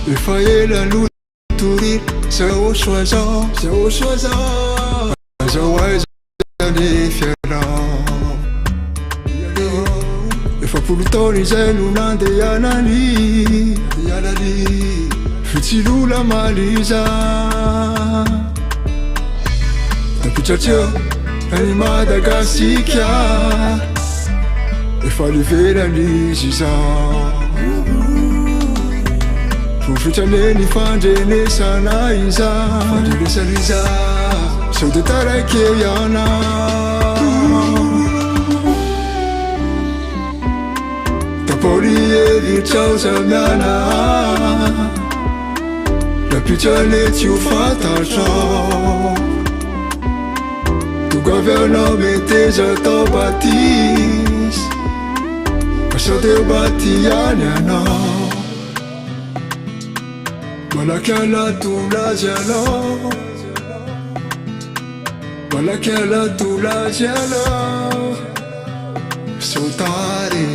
Efa ela lotory YAHOSHUAH zao, YAHOSHUAH zao, zao aiza ny fiarao. Efapolo taona izay no nandehanany, fitsilola maliza. Tapitratreo any Madagasika, efa livelany izy zao. Fitraneny fandrenesana iza, sao de taraiky ihana. Tapaoli hevitrao zamiana, napitraneny tsy ho fantatrao. Togavy anao meteza tao batisy, fa sao de batiany anao. Malaky alatolazy anao, malaky alatolazy anao. Sautare,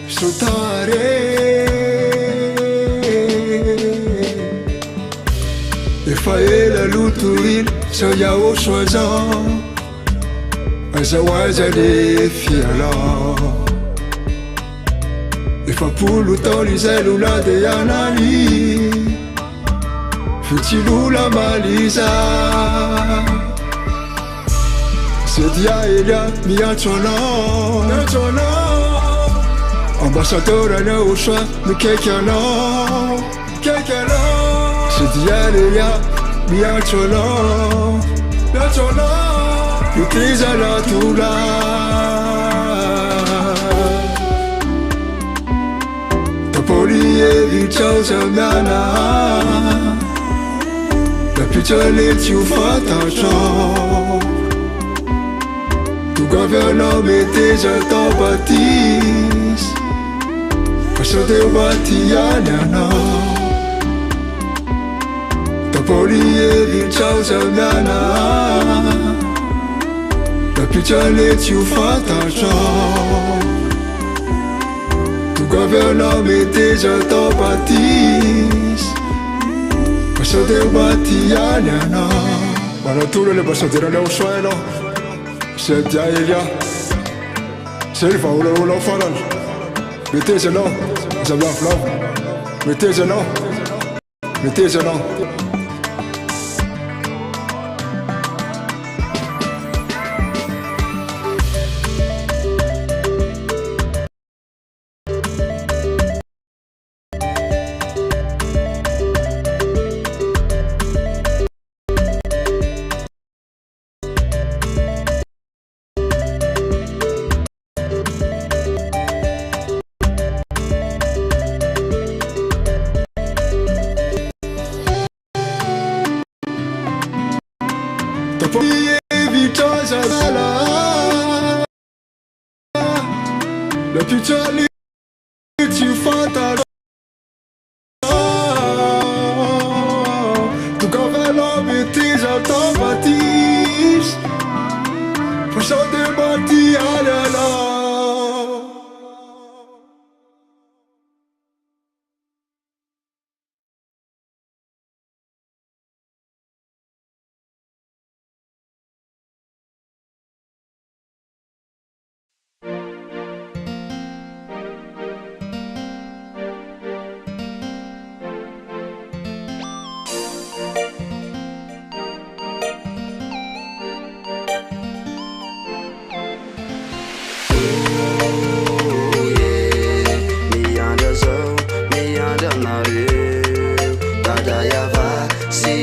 sautare. Efa ela lotorina zao YAHOSHUAH zao, zao aiza ny fialao. Efapolo taona izay no nandehanany, fitsilola maliza. Sedia elia miantso anao, ambassadeur any YAHOSHUAH mikaiky anao, sedia elia miantso anao, utiliza latola. Tapaoli hevitrao zamiana, napitraneny tsy ho fantatrao. Togavy anao meteza tao batisy, fa sao de batiany anao. Tapaoli hevitrao zamiana, napitraneny tsy ho fantatrao. Togavy anao meteza tao batisy, fa sao de batiany anao. Manatolo le ambassadeur any YAHOSHUAH anao, sedia elia. Zay ny vahaolanao farany, meteza anao, aza milavolavo, meteza anao, meteza anao. Evita zazala, la piccioli ci fatta. Tu cavallo mettisa automatis, faccio de batti alla.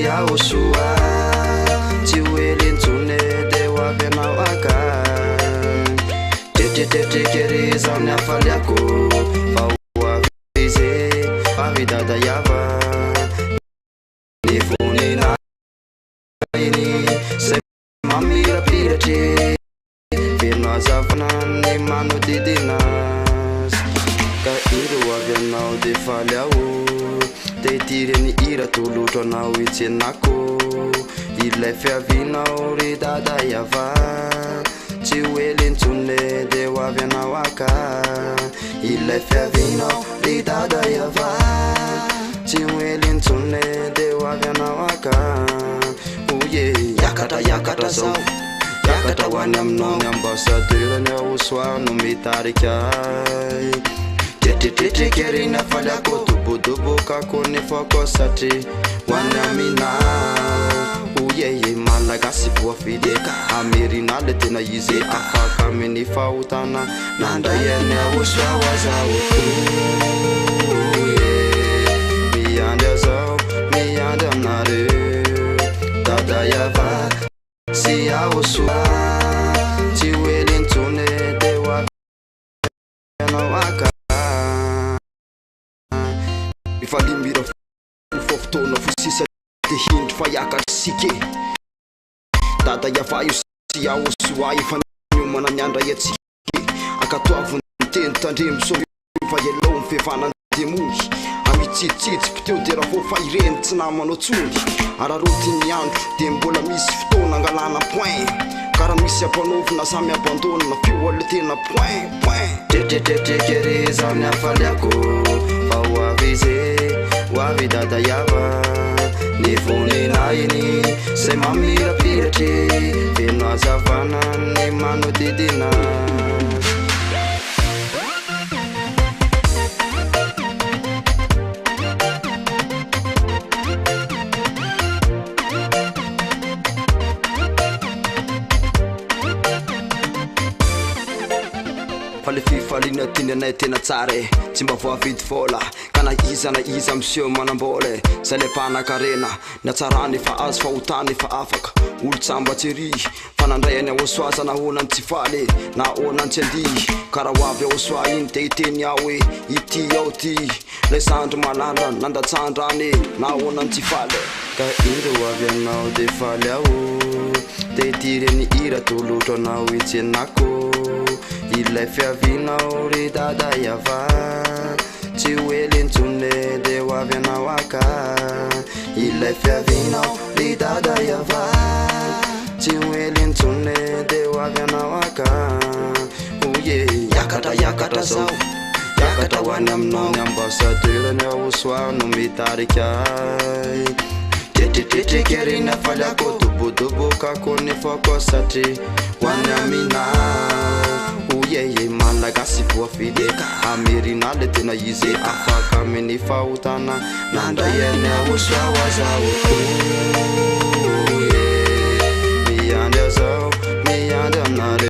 YAHOSHUAH, jiwelin tune dewa benawaka. Tete keriza nyafaliako, fawa vize, avidada YAHVAH. Nifuni na ini, se mamira pirate, firma zafnan ni manu didinas. Ka iru avianao de falhao, te tireni ira tuluto na uitsenako. ilay fiavinao ry dada YAHVAH tsy hoelintsone de ho avy anao aka ilay fiavinao ry dada YAHVAH tsy hoelintsone de ho avy anao aka oye yakatra zao yakatra ho any aminao ny ambassadeur ny YAHOSHUAH no mitarika tetretrekerina faliako dobodobokako nefako satria ho any aminao oye malagasy voafideka amerinale tena izy afaka amin'ny fahotana nandray any YAHOSHUAH ho azao miandry zao miandry aminareo dada YAHVAH sy YAHOSHUAH tsy hoelintsone de ho avy anao aka mifalimira fofotoana fosisa de hindry fa yakasike dada YAHVAH io sy YAHOSHUAH efa niomana miandra etsike akatoavony teny tandremo so fa elo mifefanandemoy amitsitsitsiko teo de raha fofa ireny tsy namanao tsony araroti ny andro de mbola misy fotoana angalana point karaha misy ampanovina samy abandonina fio ale tena point tetretrekery zao ny afaliako fa ho avy izy ho avy dada YAHVAH ny voninahiny zay mamirapiratry feno azavana ny manodidina fa le fifaliana tiny anay tena tsara tsy mba voavidy vola ka na iza monsieur manambole zay le mpanakarena ny atsarany fa azo fahotany fa afaka olo tsambatsy fa nandray any YAHOSHUAH za nahoanany tsy faly nahoanany tsy andy karaha ho avy YAHOSHUAH iny de iteny ao hoe ity ao ty lay sandro malala nandatsandrany nahoanany tsy faly ka indro ho avy anao de faly ao de itireny ira tolotro anao itsenako ilay fiavinao ry dada YAHVAH tsy hoelintsone de ho avy anao aka ilay fiavinao ry dada YAHVAH tsy hoelintsone de ho avy anao aka oye yakatra zao yakatra ho any aminao ny ambassadeur ny YAHOSHUAH no mitarika tetretrekerina faliako dobodobokako nefako satria ho any aminao oye malagasy voafideka amerinale tena izy afaka amin'ny fahotana nandray any YAHOSHUAH ho azao